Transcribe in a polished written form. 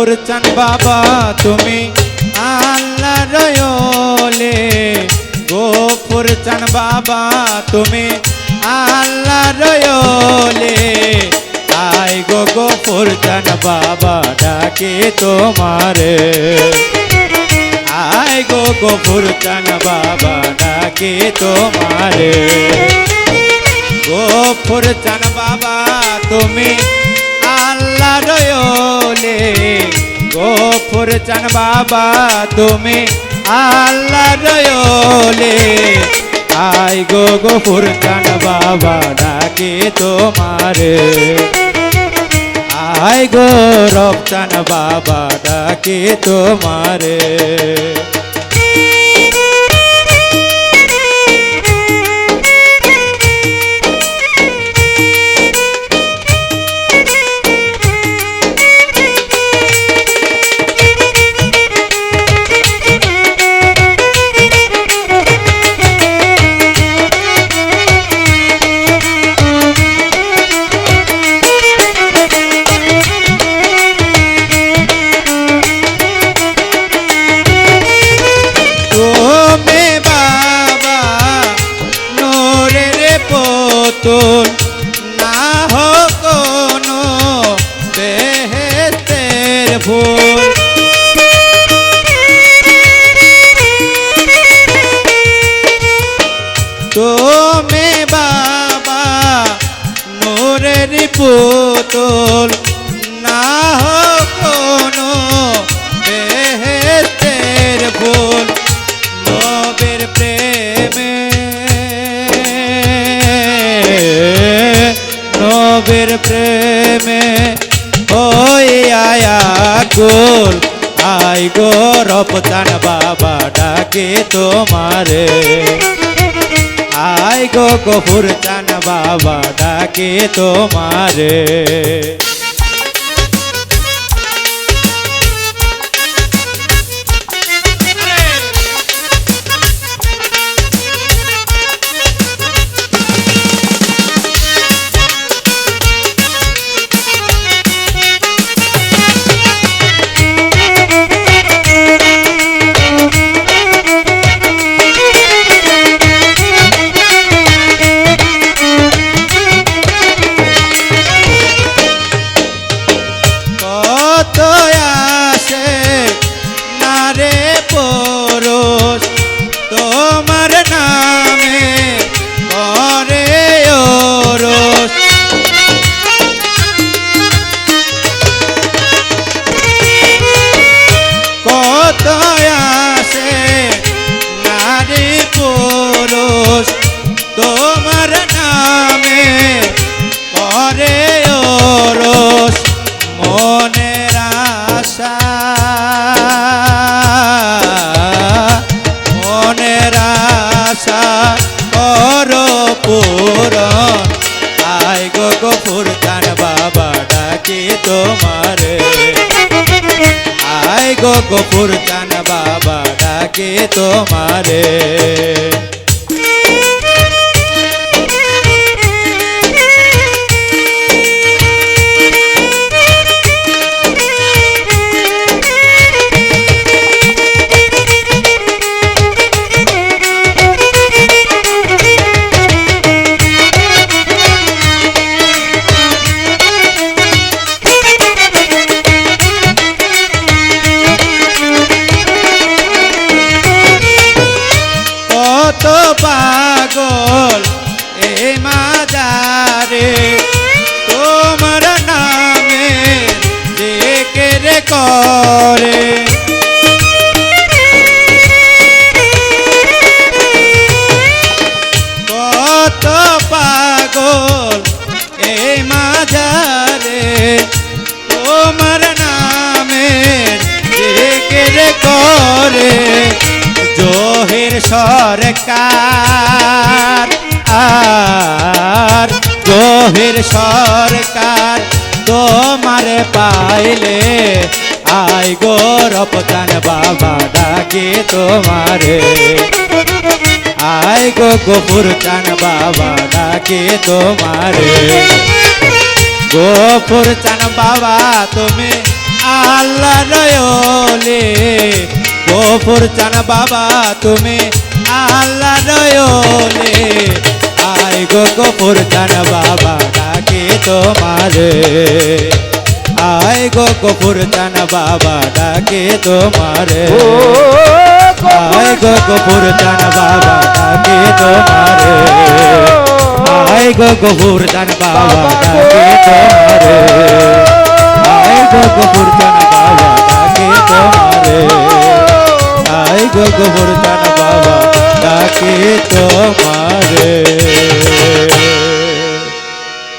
গফুর চান বাবা তুমি আল্লাহ রয়লে, গফুর চান বাবা তুমি আল্লাহ রয়লে। আই গো গফুর চান বাবা ডাকে তোমারে, আই গো গফুর চান বাবা ডাকে তোমারে। গফুর চান বাবা তুমি আল্লাহ রয়লে, গফুর চান বাবা তুমি আল্লাহ রয়লে। আই গো গফুর চান বাবা ডাকে তোমারে, আই গো রব চান বাবা ডাকে তোমারে। পুতুল না হোক কোনো বেহেশতের ফুল, তুমি বাবা নূরের পুতুল না হোক কোনো বেহেশতের ফুল। নবীর প্রেমে নবীর প্রেমে হইয়া গোল। আই গো রব চান বাবা ডাকে তোমারে, আই গো গফুর চান বাবা ডাকে তোমারে। তোমার নামে করে ওরস, কত আসে নারী পুরুষ তোমার নামে করে ওরস। মনের আশা মনের আশা করো পূরণ, আই গো গফুর চান বাবা ডাকে তোমারে, আই গো গফুর চান বাবা ডাকে তোমারে। কত পাগল এ মাজারে তোমার নামে জিকির করে, কত পাগল এ মাজারে তোমার নামে জিকির করে। জহির সরকার আর জহির সরকার তোমারে পাইলে, আই গো রব চান বাবা ডাকে তোমারে, আই গো গফুর চান বাবা ডাকে তোমারে। গফুর চান বাবা তুমি আল্লাহ রয়লে গফুর চান বাবা তুমি আল্লাহ রয়লে আই গো গফুর চান বাবা ডাকে তোমারে আই গো গফুর চান বাবা ডাকে তোমারে আই গো গফুর চান বাবা ডাকে তোমারে আই গো গফুর চান বাবা ডাকে তোমারে আই গো গফুর চান বাবা ডাকে তোমারে আই গো গফুর চান বাবা ডাকে তোমারে